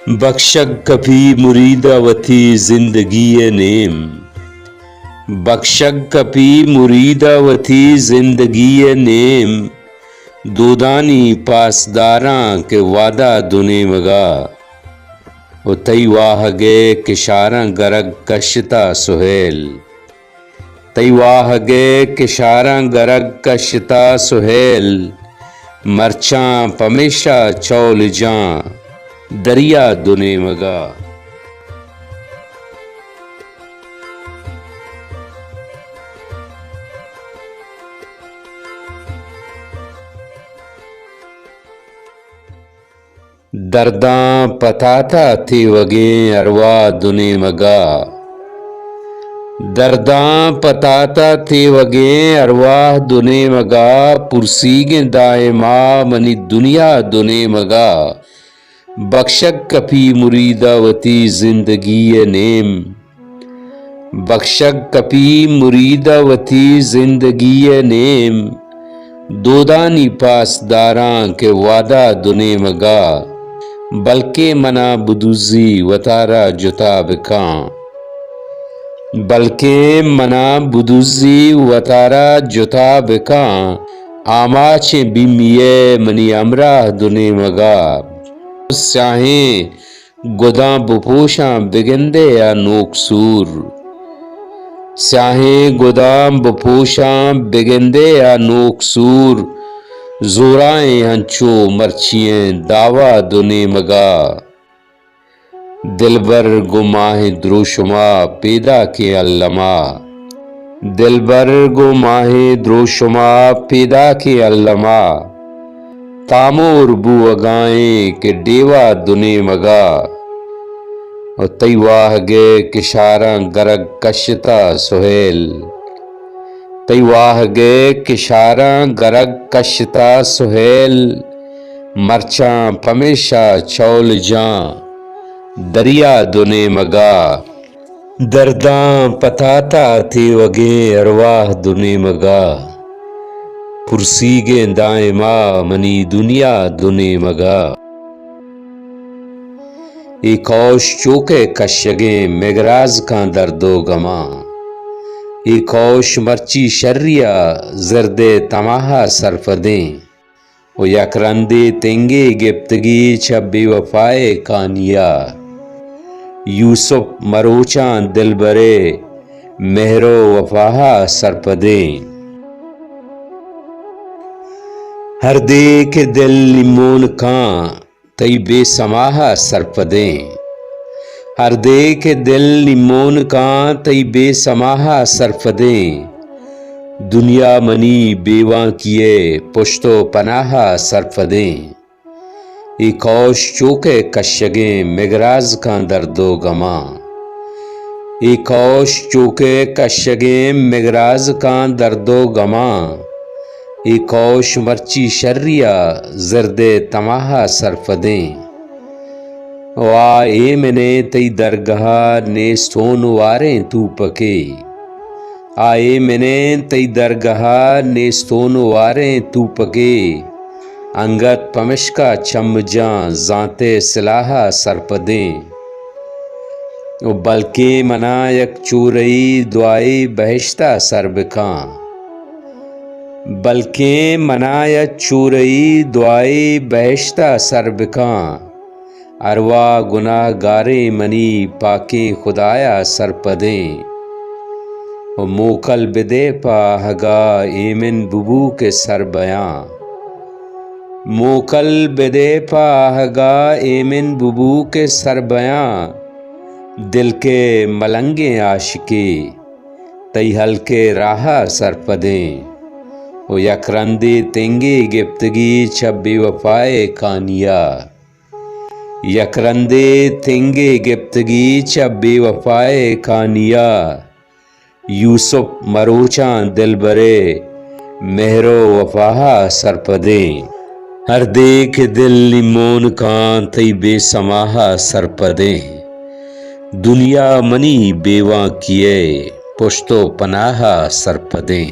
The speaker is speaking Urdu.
بخشک کبھی مریدہ وتی زندگی نیم، بخشک کبھی مریدہ وتی زندگی نیم، دودانی پاسداراں کے وعدہ دنے مگا، و تی واہ گے کشاراں گرگ کشتا سہیل، تی واہ گے کشاراں گرگ کشتا سہیل، مرچاں پمیشہ چول جاں دریا دنے مگا۔ درداں پتاتا تھے وگیں ارواح دنے مگا، درداں پتاتا تھے وگیں ارواح دنے مگا، پرسیگیں دائما منی دنیا دنے مگا، بخشک کبھی مریدہ وتی زندگی نیم، بخشک کبھی مریدہ وتی زندگی نیم، دودانی پاسداراں کے وعدہ دنے مگا، بلکہ منا بدوزی وطارہ جتا بکاں، بلکہ منا بدوزی وطارہ جتا بکاں، آماچیں بیمیے منی امراہ دنے مگا، سیاہیں گداں بپوشاں بگندے یا نوک سور، سیاہیں گداں بپوشاں بگندے یا نوک سور، زورائیں ہنچو مرچییں دعویٰ دنے مگا، دلبر گو ماہ دروشما پیدا کے علما، دلبر گو ماہ دروشما پیدا کے علما، تامور بو اگائیں کے ڈیوا دنے مگا، و تی واہ گے کشاراں گرگ کشتا سہیل، تی واہ گے کشاراں گرگ کشتا سہیل، مرچاں پمیشہ چول جاں دریا دنے مگا، درداں پتاتا تھے وگیں ارواح دنے مگا، پرسیگیں دائما منی دنیا دنے مگا، ای کوش چوکے کشگیں مگراز کاں درد و گماں، ای کوش مرچی شریا زرد تماہا سرفدیں، و یک رندے تنگے گپتگی چہ بے وفائے کانیا، یوسف مروچاں دلبرے مہر و وفاہا سرپدیں، ہر دے کے دل نمون کاں تی بے سماہا سرپدیں، ہر دے کے دل نمون کاں تی بے سماہا سرپدیں، دنیا منی بیواں کیے پشت و پناہا سرپدیں، ای کوش چوکے کشگیں مگراز کاں درد و گماں، ای کوش چوکے کشگیں مگراز کاں درد و گماں، ای کوش مرچی شریا زرد تماہا سرفدیں، وا اے منے تی درگہا نیستون واریں تو پکے، آئے منے تی درگہا نیستون واریں تو پکے، انگت پمشکا چم جاں زانتے سلاحا سرپدیں، بلکہ منا یک چورئی دعائی بہشتہ سر بکاں، بلکہ منا یک چورئی دعائی بہشتہ سر بکاں، ارواح گناہ گاریں منی پاکیں خدایا سرپدیں، و موکل بدے پا ہگا ایمن ببو کے سر بیاں، موکل بدے پا ہگا ایمن ببو کے سر بیاں، دل کے ملنگیں عاشقی تی ہلکے راہا سرپدیں، و یک رندے تنگے گپتگی چہ بے وفائے کانیا، یک رندے تنگے گپتگی چہ بے وفائے کانیا، یوسف مروچاں دلبرے مہر و وفاہا سرپدیں، ہر دے کے دل نمون کاں تی بے سماہا سرپدیں، دنیا منی بیواں کیے پشت و پناہا سرپدیں۔